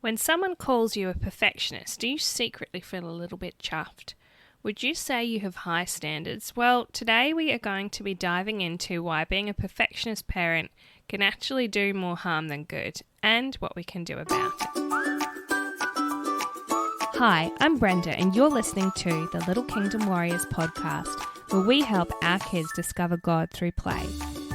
When someone calls you a perfectionist, do you secretly feel a little bit chuffed? Would you say you have high standards? Well, today we are going to be diving into why being a perfectionist parent can actually do more harm than good, and what we can do about it. Hi, I'm Brenda, and you're listening to the Little Kingdom Warriors podcast, where we help our kids discover God through play.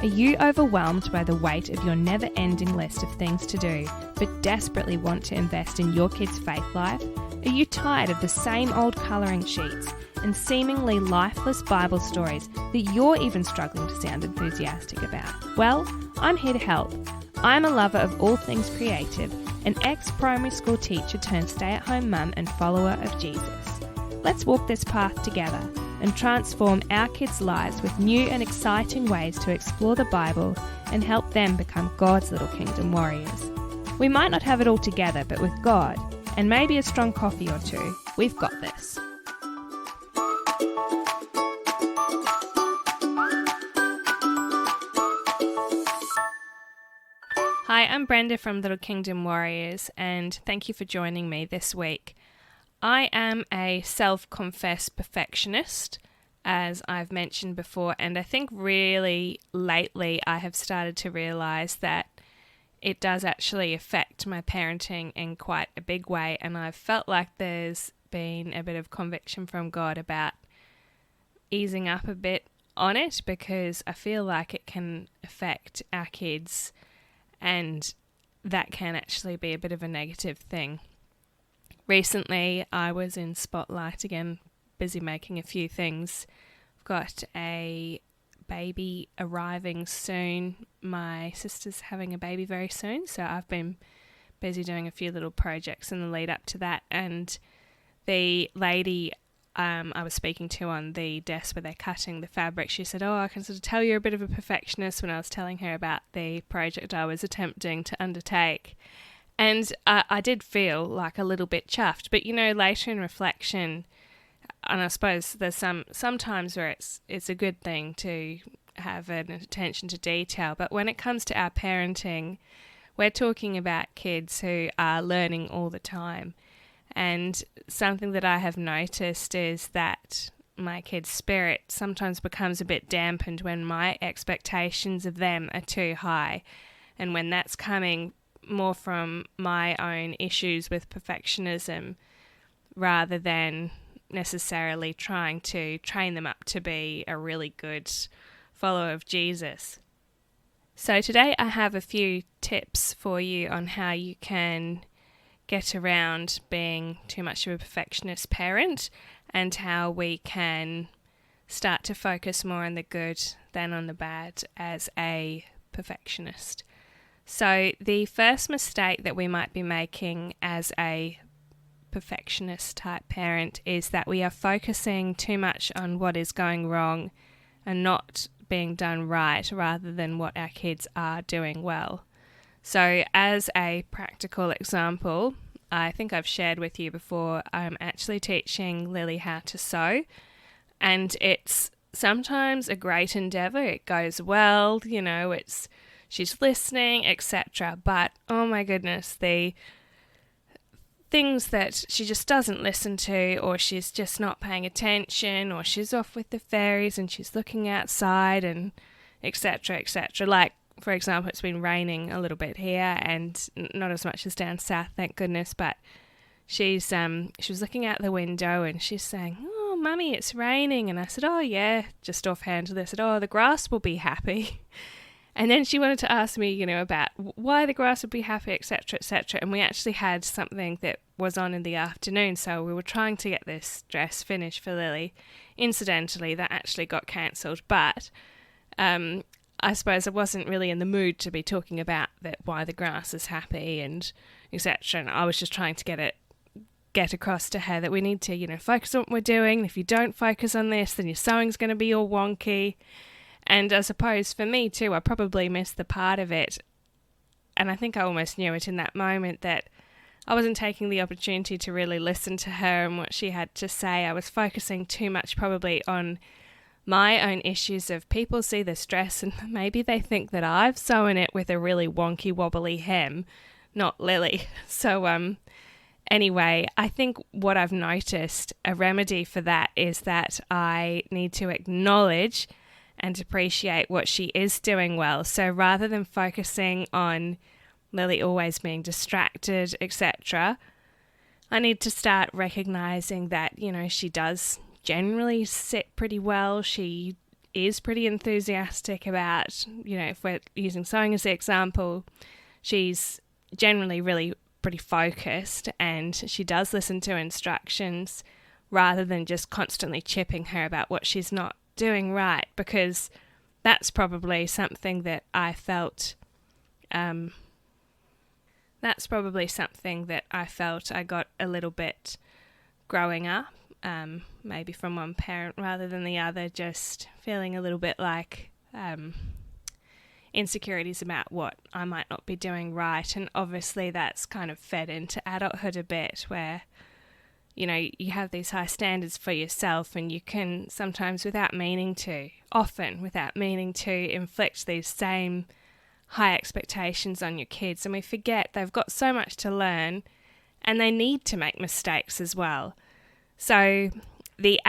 Are you overwhelmed by the weight of your never-ending list of things to do, but desperately want to invest in your kids' faith life? Are you tired of the same old colouring sheets and seemingly lifeless Bible stories that you're even struggling to sound enthusiastic about? Well, I'm here to help. I'm a lover of all things creative, an ex-primary school teacher turned stay-at-home mum and follower of Jesus. Let's walk this path together and transform our kids' lives with new and exciting ways to explore the Bible and help them become God's little kingdom warriors. We might not have it all together, but with God, and maybe a strong coffee or two, we've got this. Hi, I'm Brenda from Little Kingdom Warriors, and thank you for joining me this week. I am a self-confessed perfectionist, as I've mentioned before, and I think really lately I have started to realise that it does actually affect my parenting in quite a big way, and I've felt like there's been a bit of conviction from God about easing up a bit on it, because I feel like it can affect our kids, and that can actually be a bit of a negative thing. Recently, I was in Spotlight again, busy making a few things. I've got a baby arriving soon. My sister's having a baby very soon, so I've been busy doing a few little projects in the lead up to that. And the lady I was speaking to on the desk where they're cutting the fabric, she said, I can sort of tell you're a bit of a perfectionist, when I was telling her about the project I was attempting to undertake. And I did feel like a little bit chuffed. But, later in reflection, and I suppose there's sometimes where it's a good thing to have an attention to detail. But when it comes to our parenting, we're talking about kids who are learning all the time. And something that I have noticed is that my kids' spirit sometimes becomes a bit dampened when my expectations of them are too high. And when that's coming more from my own issues with perfectionism rather than necessarily trying to train them up to be a really good follower of Jesus. So today I have a few tips for you on how you can get around being too much of a perfectionist parent, and how we can start to focus more on the good than on the bad as a perfectionist. So the first mistake that we might be making as a perfectionist type parent is that we are focusing too much on what is going wrong and not being done right, rather than what our kids are doing well. So as a practical example, I think I've shared with you before, I'm actually teaching Lily how to sew, and it's sometimes a great endeavour. It goes well, she's listening, etc. But, oh my goodness, the things that she just doesn't listen to, or she's just not paying attention, or she's off with the fairies and she's looking outside, and etc., etc. Like, for example, it's been raining a little bit here, and not as much as down south, thank goodness, but she was looking out the window and she's saying, "Oh, Mummy, it's raining." And I said, "Oh yeah," just offhandedly, I said, "Oh, the grass will be happy." And then she wanted to ask me, about why the grass would be happy, etc., etc. And we actually had something that was on in the afternoon, so we were trying to get this dress finished for Lily. Incidentally, that actually got cancelled, but I suppose I wasn't really in the mood to be talking about why the grass is happy and etc. And I was just trying to get across to her that we need to, focus on what we're doing. If you don't focus on this, then your sewing's going to be all wonky. And I suppose for me too, I probably missed the part of it. And I think I almost knew it in that moment, that I wasn't taking the opportunity to really listen to her and what she had to say. I was focusing too much probably on my own issues of people see this dress and maybe they think that I've sewn it with a really wonky wobbly hem, not Lily. So anyway, I think what I've noticed, a remedy for that, is that I need to acknowledge and appreciate what she is doing well. So rather than focusing on Lily always being distracted, etc., I need to start recognizing that, she does generally sit pretty well. She is pretty enthusiastic about, if we're using sewing as the example, she's generally really pretty focused and she does listen to instructions rather than just constantly chipping her about what she's not doing right, because that's probably something that I felt I got a little bit growing up, maybe from one parent rather than the other, just feeling a little bit like insecurities about what I might not be doing right. And obviously that's kind of fed into adulthood a bit, where you have these high standards for yourself and you can sometimes often without meaning to inflict these same high expectations on your kids, and we forget they've got so much to learn and they need to make mistakes as well. So the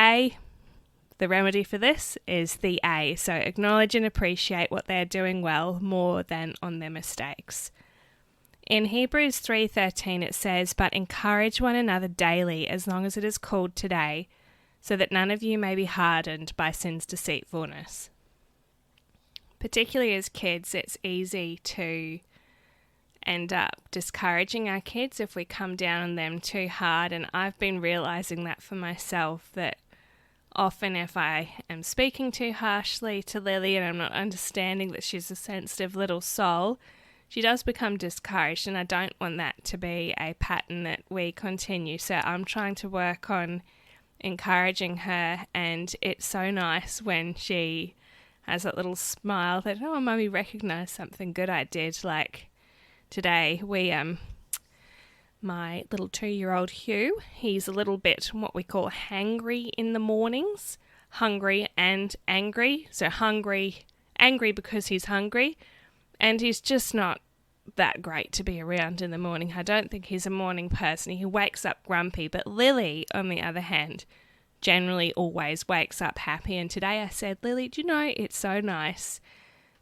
remedy for this is the A. So acknowledge and appreciate what they're doing well more than on their mistakes. In Hebrews 3:13 it says, "But encourage one another daily as long as it is called today, so that none of you may be hardened by sin's deceitfulness." Particularly as kids, it's easy to end up discouraging our kids if we come down on them too hard, and I've been realizing that for myself, that often if I am speaking too harshly to Lily and I'm not understanding that she's a sensitive little soul, she does become discouraged, and I don't want that to be a pattern that we continue. So I'm trying to work on encouraging her, and it's so nice when she has that little smile that, oh, Mummy recognised something good I did. Like today, my little 2-year-old Hugh, he's a little bit what we call hangry in the mornings, hungry and angry. So angry because he's hungry, and he's just not that great to be around in the morning. I don't think he's a morning person. He wakes up grumpy, but Lily, on the other hand, generally always wakes up happy. And today I said, Lily, do you know, it's so nice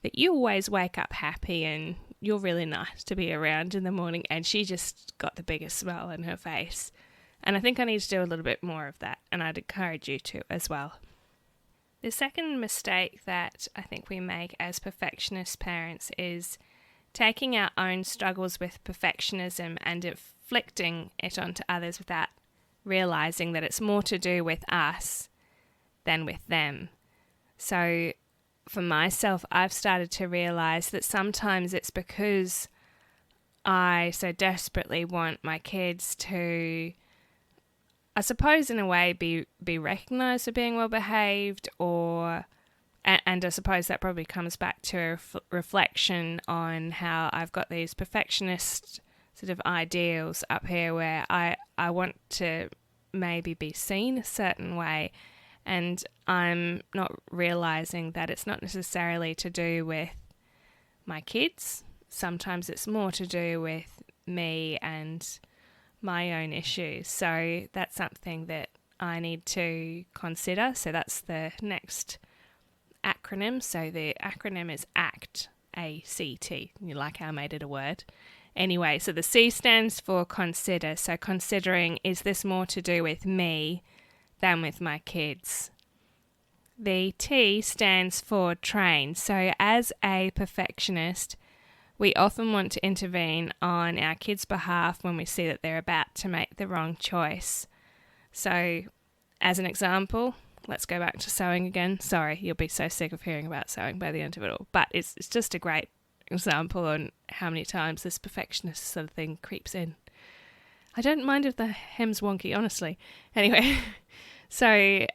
that you always wake up happy and you're really nice to be around in the morning. And she just got the biggest smile on her face. And I think I need to do a little bit more of that, and I'd encourage you to as well. The second mistake that I think we make as perfectionist parents is taking our own struggles with perfectionism and inflicting it onto others without realizing that it's more to do with us than with them. So for myself, I've started to realize that sometimes it's because I so desperately want my kids to, I suppose in a way, be recognized for being well behaved, and I suppose that probably comes back to a reflection on how I've got these perfectionist sort of ideals up here where I want to maybe be seen a certain way, and I'm not realizing that it's not necessarily to do with my kids. Sometimes it's more to do with me and my own issues. So that's something that I need to consider. So that's the next acronym. So the acronym is ACT, A-C-T. You like how I made it a word? Anyway, so the C stands for consider. So considering, is this more to do with me than with my kids? The T stands for train. So as a perfectionist, we often want to intervene on our kids' behalf when we see that they're about to make the wrong choice. So as an example, let's go back to sewing again. Sorry, you'll be so sick of hearing about sewing by the end of it all. But it's just a great example on how many times this perfectionist sort of thing creeps in. I don't mind if the hem's wonky, honestly. Anyway, so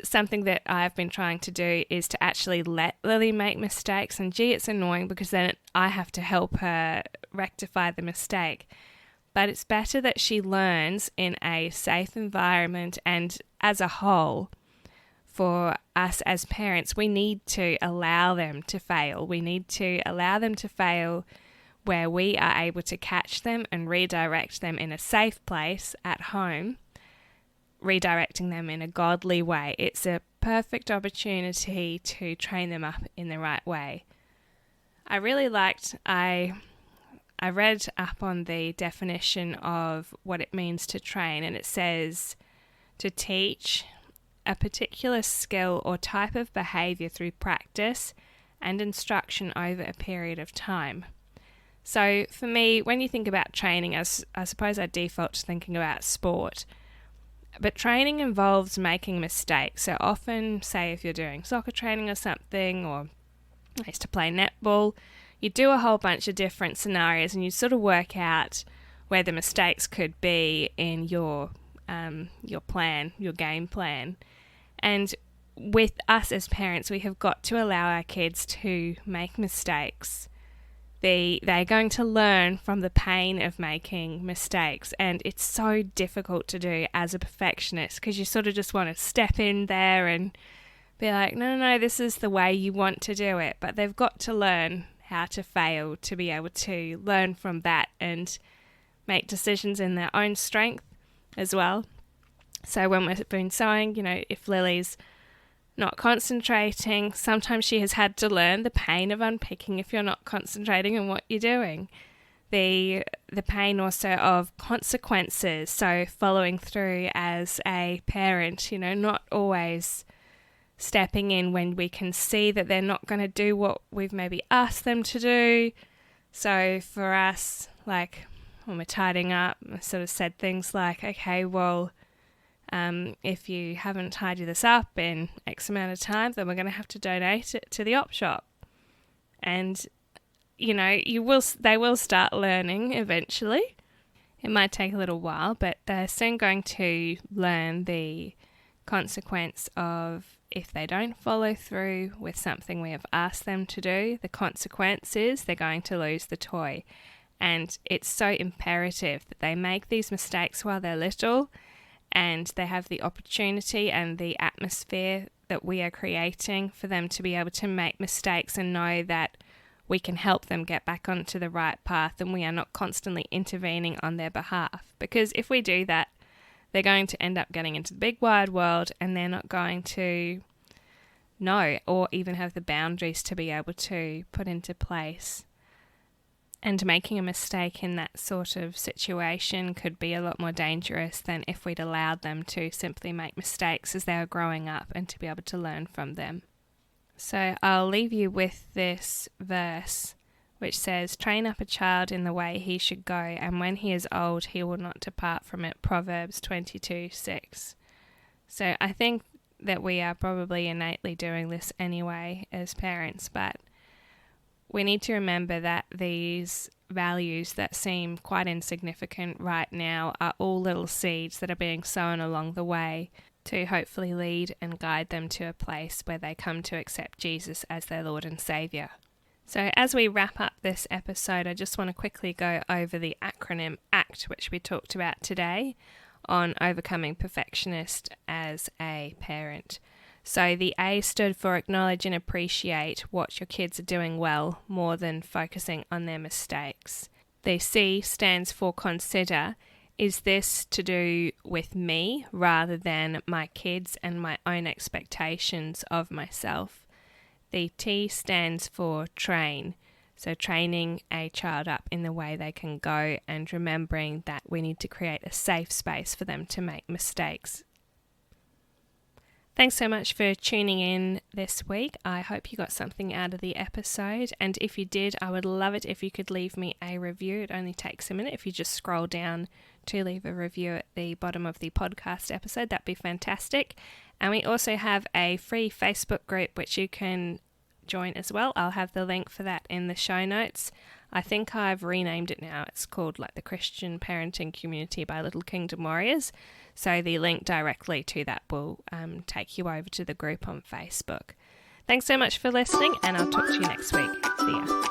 something that I've been trying to do is to actually let Lily make mistakes. And gee, it's annoying because then I have to help her rectify the mistake. But it's better that she learns in a safe environment, and as a whole, for us as parents, we need to allow them to fail. We need to allow them to fail where we are able to catch them and redirect them in a safe place at home, redirecting them in a godly way. It's a perfect opportunity to train them up in the right way. I read up on the definition of what it means to train, and it says to teach a particular skill or type of behavior through practice and instruction over a period of time. So for me, when you think about training, I suppose I default to thinking about sport. But training involves making mistakes. So often, say if you're doing soccer training or something, or I used to play netball, you do a whole bunch of different scenarios and you sort of work out where the mistakes could be in your plan, your game plan. And with us as parents, we have got to allow our kids to make mistakes. They're going to learn from the pain of making mistakes, and it's so difficult to do as a perfectionist because you sort of just want to step in there and be like, no, this is the way you want to do it. But they've got to learn how to fail to be able to learn from that and make decisions in their own strength as well. So when we've been sewing, if Lily's not concentrating, sometimes she has had to learn the pain of unpicking if you're not concentrating on what you're doing. The pain also of consequences, so following through as a parent, not always stepping in when we can see that they're not going to do what we've maybe asked them to do. So for us, like when we're tidying up, I sort of said things like, okay, well, if you haven't tidied this up in X amount of time, then we're going to have to donate it to the op shop. And, they will start learning eventually. It might take a little while, but they're soon going to learn the consequence of if they don't follow through with something we have asked them to do. The consequence is they're going to lose the toy. And it's so imperative that they make these mistakes while they're little, and they have the opportunity and the atmosphere that we are creating for them to be able to make mistakes and know that we can help them get back onto the right path and we are not constantly intervening on their behalf. Because if we do that, they're going to end up getting into the big wide world and they're not going to know or even have the boundaries to be able to put into place. And making a mistake in that sort of situation could be a lot more dangerous than if we'd allowed them to simply make mistakes as they were growing up and to be able to learn from them. So I'll leave you with this verse which says, "Train up a child in the way he should go, and when he is old he will not depart from it." Proverbs 22:6. So I think that we are probably innately doing this anyway as parents, but we need to remember that these values that seem quite insignificant right now are all little seeds that are being sown along the way to hopefully lead and guide them to a place where they come to accept Jesus as their Lord and Saviour. So as we wrap up this episode, I just want to quickly go over the acronym ACT, which we talked about today on overcoming perfectionist as a parent. So the A stood for acknowledge and appreciate what your kids are doing well more than focusing on their mistakes. The C stands for consider. Is this to do with me rather than my kids and my own expectations of myself? The T stands for train. So training a child up in the way they can go and remembering that we need to create a safe space for them to make mistakes. Thanks so much for tuning in this week. I hope you got something out of the episode. And if you did, I would love it if you could leave me a review. It only takes a minute. If you just scroll down to leave a review at the bottom of the podcast episode, that'd be fantastic. And we also have a free Facebook group which you can join as well. I'll have the link for that in the show notes. I think I've renamed it now. It's called the Christian Parenting Community by Little Kingdom Warriors. So the link directly to that will take you over to the group on Facebook. Thanks so much for listening, and I'll talk to you next week. See ya.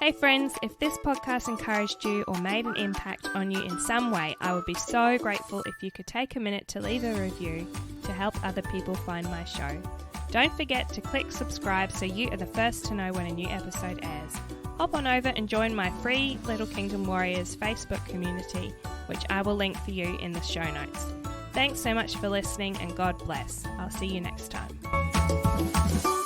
Hey friends, if this podcast encouraged you or made an impact on you in some way, I would be so grateful if you could take a minute to leave a review to help other people find my show. Don't forget to click subscribe so you are the first to know when a new episode airs. hop on over and join my free Little Kingdom Warriors Facebook community, which I will link for you in the show notes. Thanks so much for listening, and God bless. I'll see you next time.